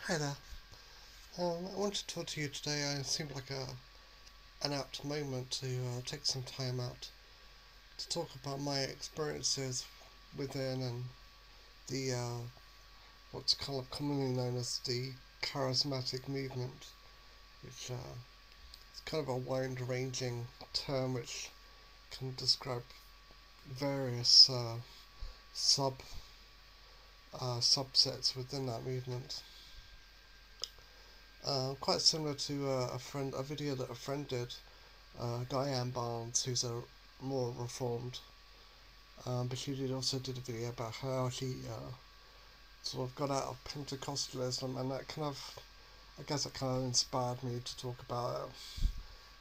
Hi there. I want to talk to you today. It seemed like an apt moment to take some time out to talk about my experiences within and the what's commonly known as the charismatic movement, which is kind of a wide-ranging term which can describe various sub subsets within that movement. Quite similar to a video that a friend did, Guyan Barnes, who's a more reformed, but she also did a video about how she sort of got out of Pentecostalism, and that I guess that kind of inspired me to talk about it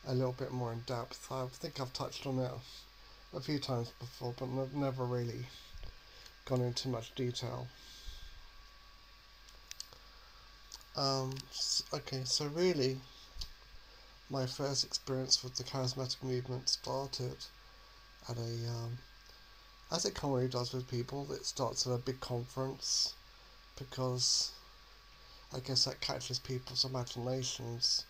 a little bit more in depth. I think I've touched on it a few times before, but never really gone into much detail. Okay, so really, my first experience with the charismatic movement started at as it commonly does with people, it starts at a big conference because I guess that catches people's imaginations.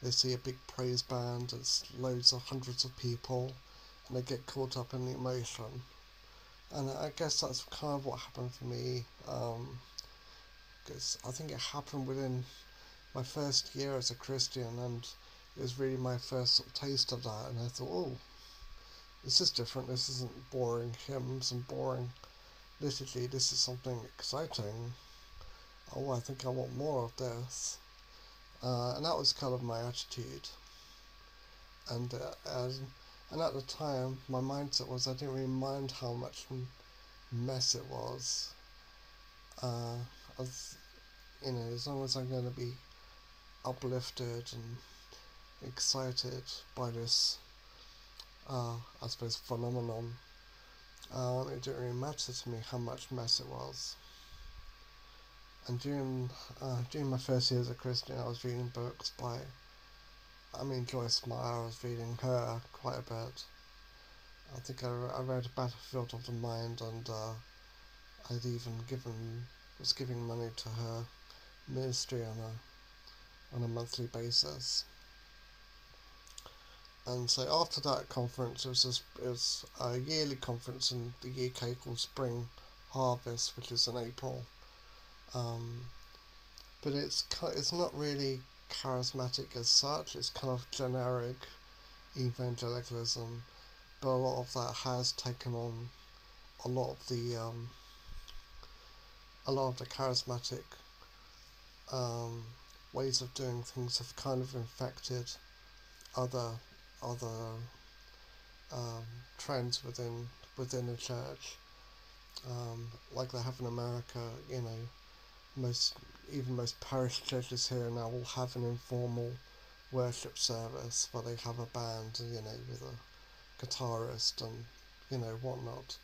They see a big praise band, it's loads of hundreds of people, and they get caught up in the emotion. And I guess that's kind of what happened for me. Because I think it happened within my first year as a Christian, and it was really my first sort of taste of that. And I thought, oh, this is different. This isn't boring hymns and boring liturgy. This is something exciting. Oh, I think I want more of this. And that was kind of my attitude. And and at the time, my mindset was I didn't really mind how much mess it was. As as long as I'm going to be uplifted and excited by this, I suppose, phenomenon, it didn't really matter to me how much mess it was. And during my first year as a Christian, I was reading books by, Joyce Meyer. I was reading her quite a bit. I think I read Battlefield of the Mind, and I'd even was giving money to her ministry on a monthly basis. And so after that conference, it was a yearly conference in the UK called Spring Harvest, which is in April. But it's not really charismatic as such. It's kind of generic evangelicalism, but a lot of that has taken on a lot of the um, a lot of the charismatic um, ways of doing things have kind of infected other other um, trends within the church, like they have in America. Most most parish churches here now will have an informal worship service where they have a band, with a guitarist and whatnot,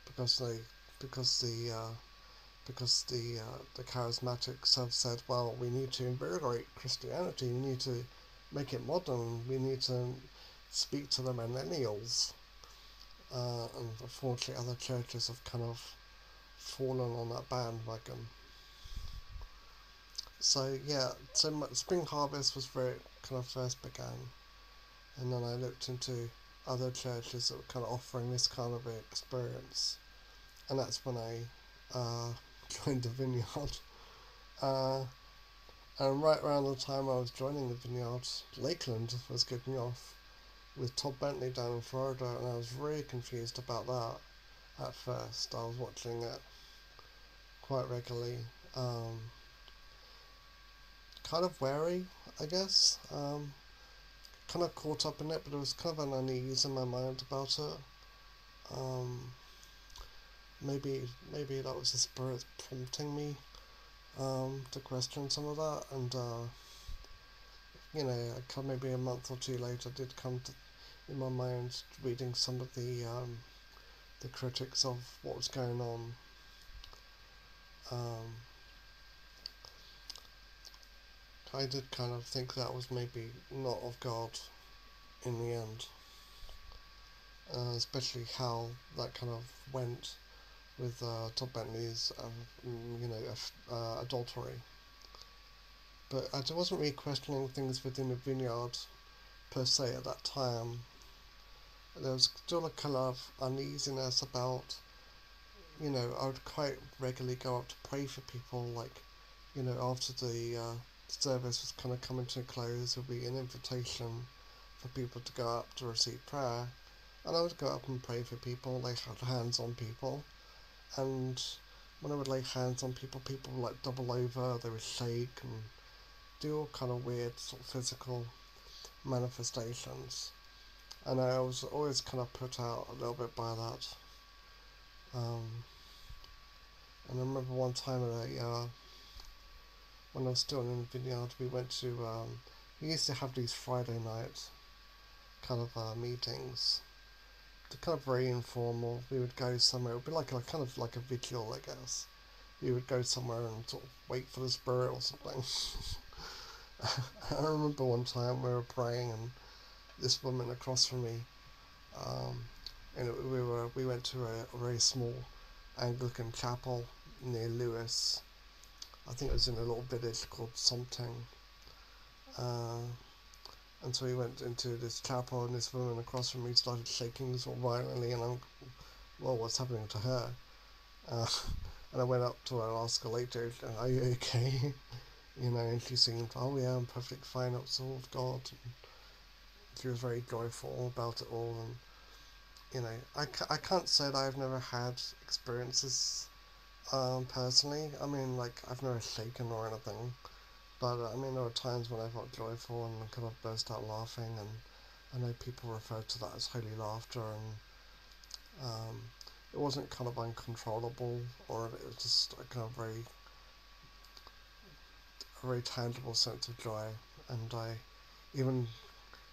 because they because the charismatics have said, well, we need to invigorate Christianity, we need to make it modern, we need to speak to the millennials, and unfortunately other churches have kind of fallen on that bandwagon. So yeah, so Spring Harvest was where it kind of first began, and then I looked into other churches that were kind of offering this kind of experience, and that's when I joined the Vineyard. Uh, and right around the time I was joining the Vineyard, Lakeland was kicking off with Todd Bentley down in Florida, and I was really confused about that at first. I was watching it quite regularly. Um, Kind of wary, I guess. Kind of caught up in it, but it was kind of an unease in my mind about it. Um, maybe that was the spirit prompting me to question some of that, and maybe a month or two later did come to in my mind reading some of the critics of what was going on. Um, I did kind of think that was maybe not of God in the end, especially how that kind of went with Todd Bentley's, adultery. but I wasn't really questioning things within the vineyard per se at that time. There was still a kind of uneasiness about, I would quite regularly go up to pray for people, like, after the service was kind of coming to a close, there would be an invitation for people to go up to receive prayer. And I would go up and pray for people, lay hands on people. And when I would lay hands on people, people would like double over, they would shake and do all kind of weird sort of physical manifestations. And I was always kind of put out a little bit by that. Um, and I remember one time when I was still in the vineyard, we went to, we used to have these Friday night kind of meetings. They're kind of very informal. We would go somewhere, it would be like a kind of like a vigil, I guess. We would go somewhere and sort of wait for the spirit or something. I remember one time we were praying and this woman across from me, um, and we went to a very small Anglican chapel near Lewis. I think it was in a little village called Something. Uh, and so we went into this chapel, and this woman across from me started shaking sort of violently, and I'm, well, what's happening to her? Uh, and I went up to her and asked her later, "Are you okay?" And she seemed, "Oh yeah, I'm perfectly fine. It's all of God." And she was very joyful about it all, and I can't say that I've never had experiences personally. I mean, like, I've never shaken or anything, but I mean, there were times when I felt joyful and kind of burst out laughing, and I know people refer to that as holy laughter, and it wasn't kind of uncontrollable, or it was just a kind of a very tangible sense of joy, and I, even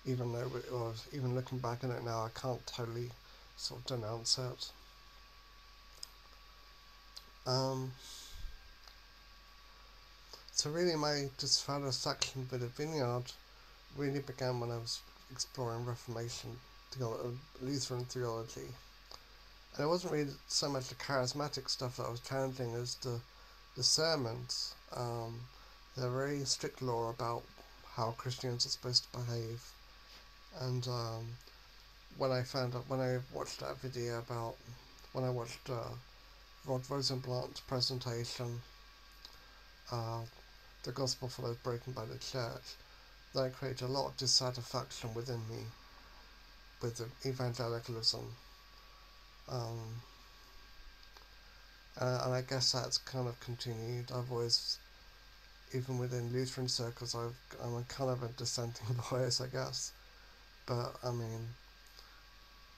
even though it was, even looking back on it now, I can't totally sort of denounce it. Um, so really, my dissatisfaction with the vineyard really began when I was exploring Reformation theology, Lutheran theology. And it wasn't really so much the charismatic stuff that I was challenging as the sermons. They're very strict law about how Christians are supposed to behave. And when I watched that video about, when I watched Rod Rosenblatt's presentation, uh, The Gospel Follows Broken by the Church, that created a lot of dissatisfaction within me with evangelicalism. Um, and I guess that's kind of continued. I've always, even within Lutheran circles, I'm a kind of a dissenting voice, I guess. But I mean,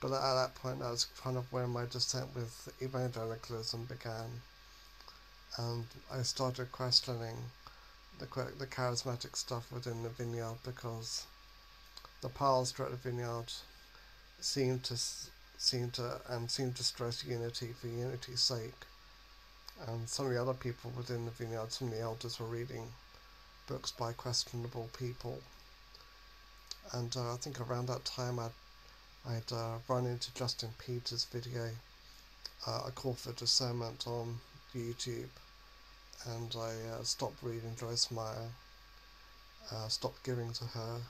but at that point, that's kind of where my dissent with evangelicalism began, and I started questioning the charismatic stuff within the vineyard, because the pastor at the vineyard seemed to seemed to stress unity for unity's sake, and some of the other people within the vineyard, some of the elders, were reading books by questionable people. And I think around that time I'd run into Justin Peters' video, A Call for Discernment, on YouTube, and I stopped reading Joyce Meyer, stopped giving to her,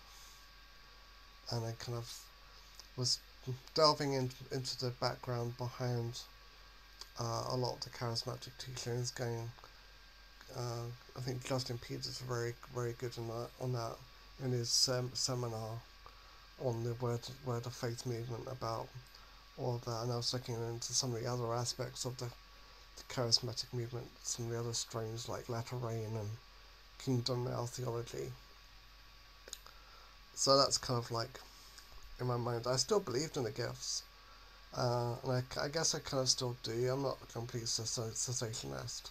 and I kind of was delving into the background behind a lot of the charismatic teachings. Going, I think Justin Peters is very good on that in his seminar on the word of faith movement, about all of that, and I was looking into some of the other aspects of the charismatic movement, some of the other strains like latter rain and kingdom now theology. So that's kind of like, in my mind, I still believed in the gifts, and I guess I kind of still do. I'm not a complete cessationist,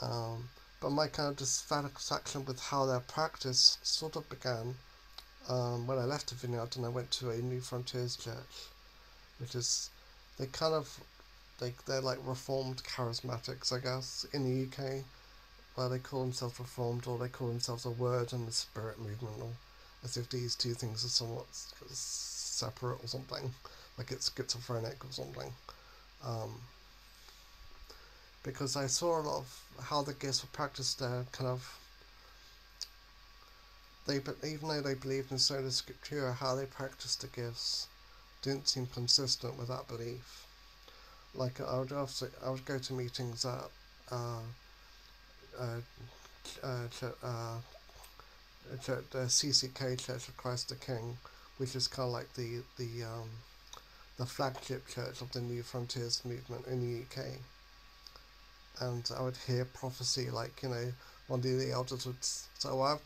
um, but my kind of dissatisfaction with how their practice sort of began when I left the vineyard and I went to a New Frontiers church, which is, they kind of, they're like reformed charismatics, I guess, in the UK, where they call themselves reformed, or they call themselves a word and the spirit movement, or as if these two things are somewhat separate or something, like it's schizophrenic or something. Um, because I saw a lot of how the gifts were practiced there, kind of even though they believed in sola scriptura, how they practiced the gifts didn't seem consistent with that belief. Like I would go to meetings at uh, uh, the CCK Church of Christ the King, which is kind of like the flagship church of the New Frontiers movement in the UK. And I would hear prophecy, like, one of the elders would say, "Oh,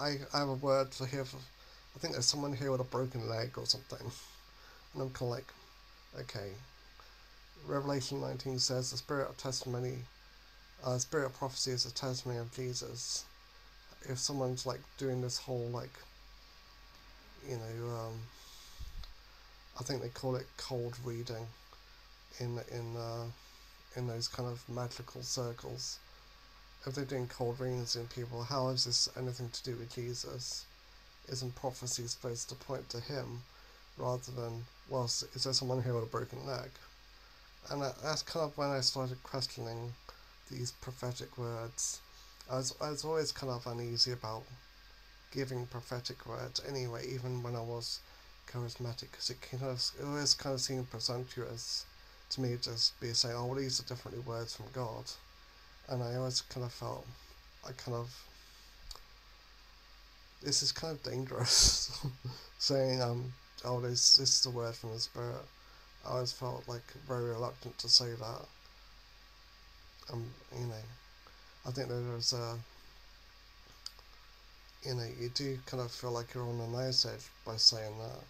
I have a word to hear. I think there's someone here with a broken leg or something." And I'm kind of like, okay. Revelation 19 says the spirit of prophecy is a testimony of Jesus. If someone's like doing this whole like, you know, I think they call it cold reading in those kind of magical circles. If they're doing cold readings in people, how is this anything to do with Jesus? Isn't prophecy supposed to point to him rather than, well, is there someone here with a broken leg? And that's kind of when I started questioning these prophetic words. I was always kind of uneasy about giving prophetic words anyway, even when I was charismatic, because it always kind of seemed presumptuous to me to just be saying, "Oh, well, these are definitely words from God," and I always kind of felt, I kind of, this is kind of dangerous, saying, "Oh, this is a word from the Spirit." I always felt like very reluctant to say that. Um, you know, I think that there's you do kind of feel like you're on a knife's edge by saying that,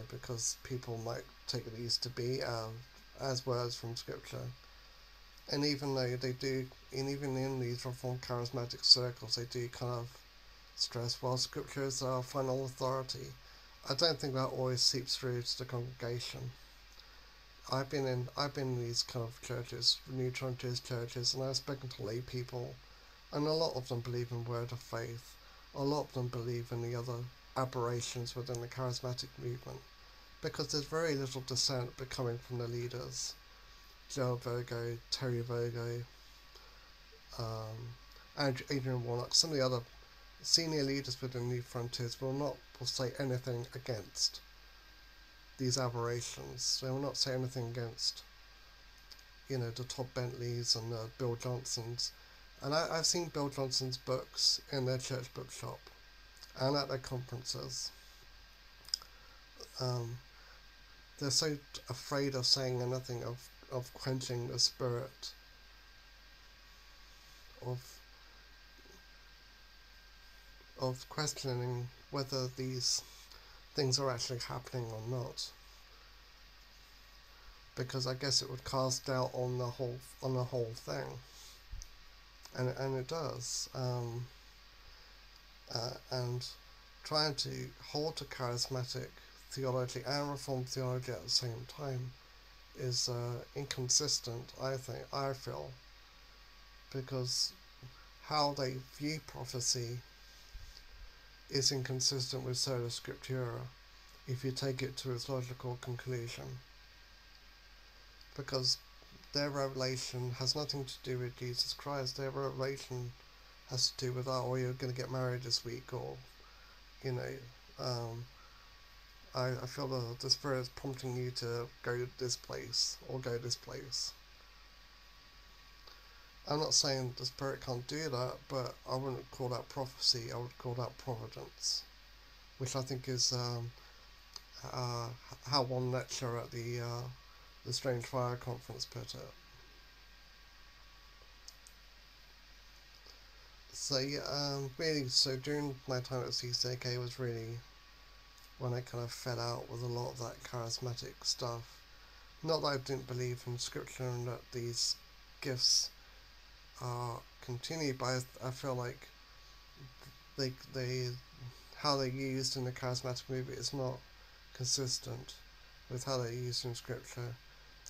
because people might take these to be as words from Scripture. And even though they do, and even in these Reformed charismatic circles, they do kind of stress, well, Scripture is our final authority. I don't think that always seeps through to the congregation. I've been in these kind of churches, New Frontiers churches, and I've spoken to lay people, and a lot of them believe in word of faith. A lot of them believe in the other aberrations within the charismatic movement, because there's very little dissent coming from the leaders. Joe Virgo, Terry Virgo, Adrian Warnock, some of the other senior leaders within New Frontiers will say anything against these aberrations. They will not say anything against, the Todd Bentleys and Bill Johnsons. And I've seen Bill Johnson's books in their church bookshop and at their conferences. Um, they're so afraid of saying anything, of quenching the spirit, of questioning whether these things are actually happening or not, because I guess it would cast doubt on the whole thing, and it does. And trying to hold to charismatic theology and Reformed theology at the same time is inconsistent. I feel, because how they view prophecy is inconsistent with sola scriptura if you take it to its logical conclusion, because their revelation has nothing to do with Jesus Christ. Their revelation has to do with, oh, you're going to get married this week, or I feel the Spirit is prompting you to go this place or go this place. I'm not saying the Spirit can't do that, but I wouldn't call that prophecy. I would call that providence, which I think is how one lecturer at the Strange Fire conference put it. So yeah, really, so during my time at CCK was really when I kind of fell out with a lot of that charismatic stuff. Not that I didn't believe in Scripture and that these gifts are continued, but I feel like they how they're used in the charismatic movement is not consistent with how they're used in Scripture,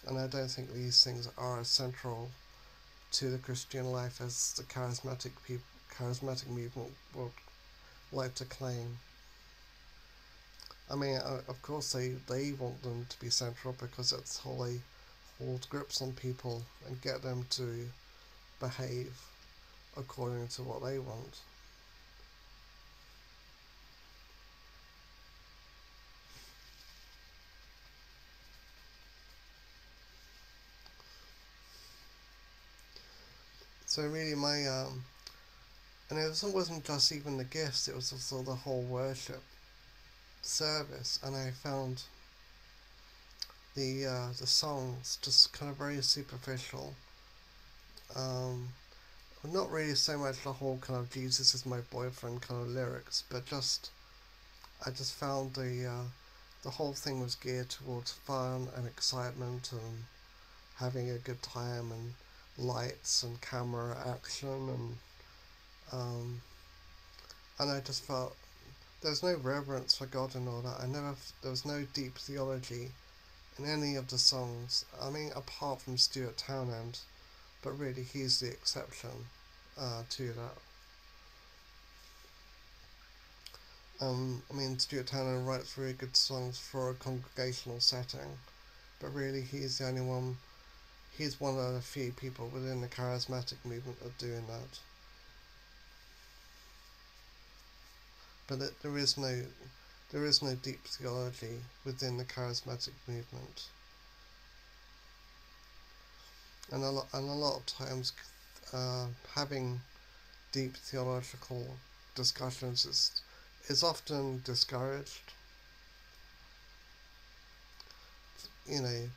and I don't think these things are as central to the Christian life as the charismatic movement would like to claim. I mean, of course, they want them to be central because it's how they hold grips on people and get them to behave according to what they want. So really, and wasn't just even the gifts; it was also the whole worship service, and I found the songs just kind of very superficial. Um, Not really so much the whole kind of Jesus is my boyfriend kind of lyrics, but just I just found the whole thing was geared towards fun and excitement and having a good time and lights and camera action um, and I just felt there's no reverence for God and all that. There was no deep theology in any of the songs. I mean, apart from Stuart Townend, but really he's the exception to that. I mean, Stuart Townend writes really good songs for a congregational setting, but really he's the only one. He's one of the few people within the charismatic movement of doing that. But there is no deep theology within the charismatic movement, and a lot of times, having deep theological discussions is often discouraged.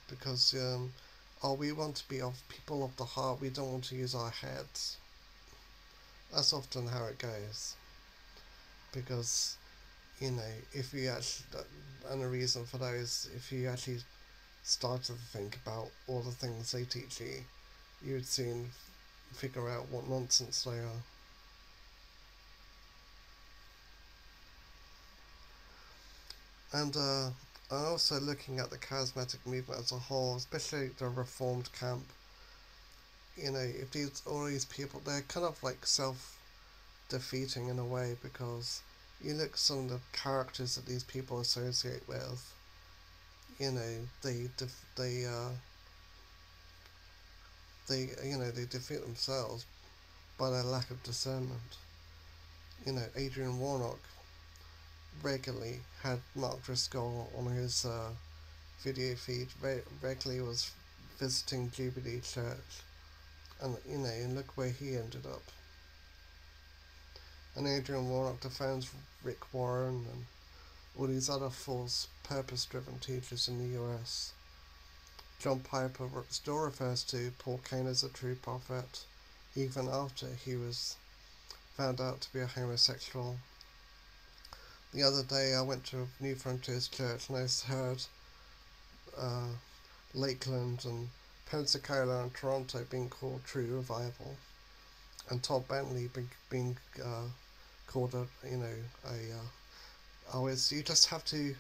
Because oh, we want to be of people of the heart. We don't want to use our heads. That's often how it goes. Because if you actually, and the reason for that is if you actually start to think about all the things they teach you, you would soon figure out what nonsense they are. And also looking at the charismatic movement as a whole, especially the Reformed camp, if all these people, they're kind of like self-defeating in a way, because you look at some of the characters that these people associate with, they defeat themselves by their lack of discernment. Adrian Warnock regularly had Mark Driscoll on his video feed. Regularly was visiting Jubilee Church, and look where he ended up. And Adrian Warnock defends Rick Warren and all these other false, purpose-driven teachers in the US. John Piper still refers to Paul Cain as a true prophet, even after he was found out to be a homosexual. The other day I went to New Frontiers Church and I heard uh, Lakeland and Pensacola and Toronto being called True Revival, and Todd Bentley being called always you just have to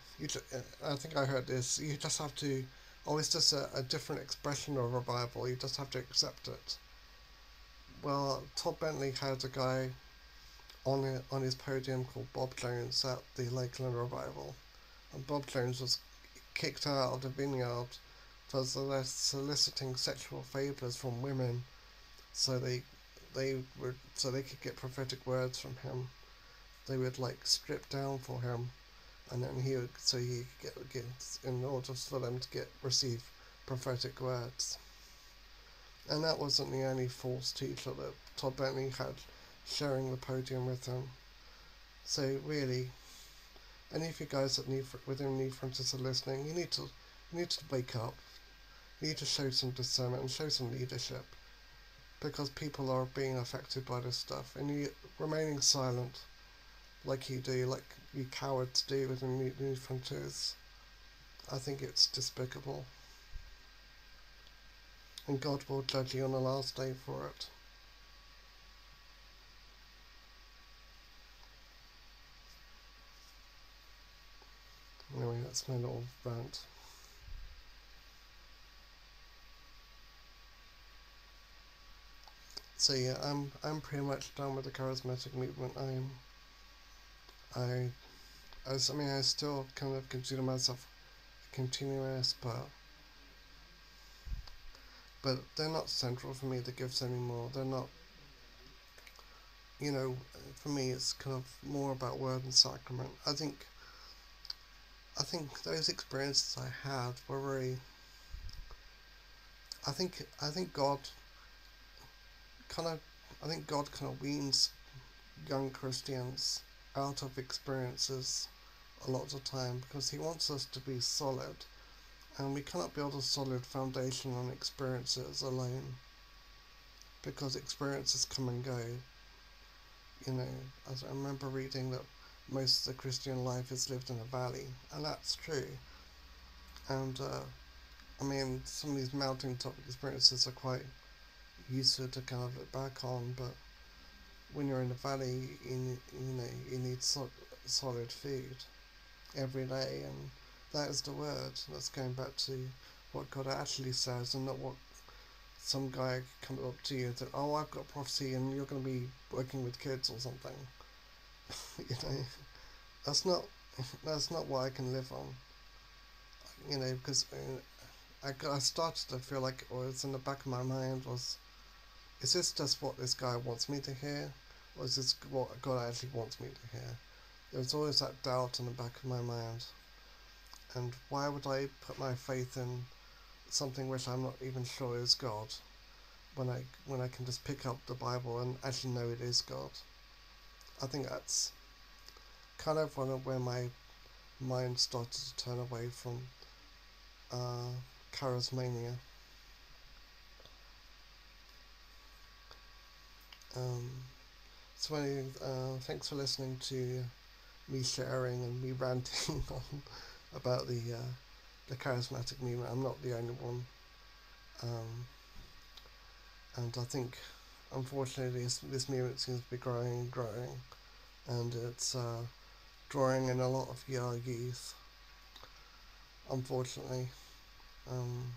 I think I heard this, you just have to always just a different expression of revival, you just have to accept it. Well, Todd Bentley had a guy on his podium called Bob Jones at the Lakeland Revival, and Bob Jones was kicked out of the vineyard for soliciting sexual favours from women, so they could get prophetic words from him. They would like strip down for him, and then he could get in order for them to receive prophetic words. And that wasn't the only false teacher that Todd Bentley had sharing the podium with him. So really, any of you guys that within New Frontiers are listening, you need to wake up. You need to show some discernment and show some leadership, because people are being affected by this stuff, and you remaining silent like you do, like you cowards do within New Frontiers, I think it's despicable. And God will judge you on the last day for it. Anyway, that's my little rant. So yeah, I'm pretty much done with the charismatic movement. I still kind of consider myself continuous, but they're not central for me, the gifts anymore. They're not, for me it's kind of more about word and sacrament. I think those experiences I had were very. I think God kind of I think God kind of weans young Christians out of experiences a lot of the time because He wants us to be solid, and we cannot build a solid foundation on experiences alone because experiences come and go. You know, as I remember reading that most of the Christian life is lived in a valley, and that's true. And I mean, some of these mountaintop experiences are quite useful to kind of look back on, but when you're in the valley, you need solid food every day, and that is the word. That's going back to what God actually says, and not what some guy comes up to you and says, "Oh, I've got prophecy, and you're going to be working with kids or something." you know, that's not that's not what I can live on. You know, because I started to feel like, or it's in the back of my mind was, is this just what this guy wants me to hear, or is this what God actually wants me to hear? There was always that doubt in the back of my mind, and why would I put my faith in something which I'm not even sure is God when I can just pick up the Bible and actually know it is God? I think that's kind of one of where my mind started to turn away from uh, charismania. Um, so anyway, thanks for listening to me sharing and me ranting on about the charismatic movement. I'm not the only one, um, and I think unfortunately this movement seems to be growing and growing, and it's drawing in a lot of young youth, unfortunately. Um,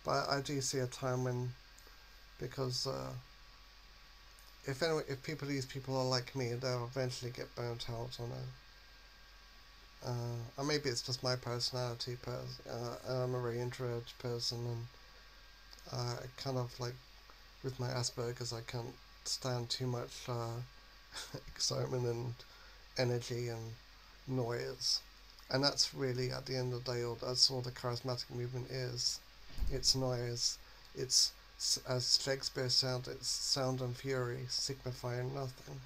but I do see a time when, because if these people are like me, they'll eventually get burnt out on it. Or maybe it's just my personality. I'm a very introverted person, and kind of like with my Asperger's, I can't stand too much excitement and energy and noise. And that's really, at the end of the day, that's all the charismatic movement is. It's noise. It's, as Shakespeare said, it's sound and fury signifying nothing.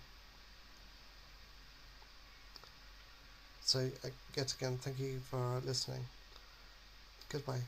So, yet again, thank you for listening. Goodbye.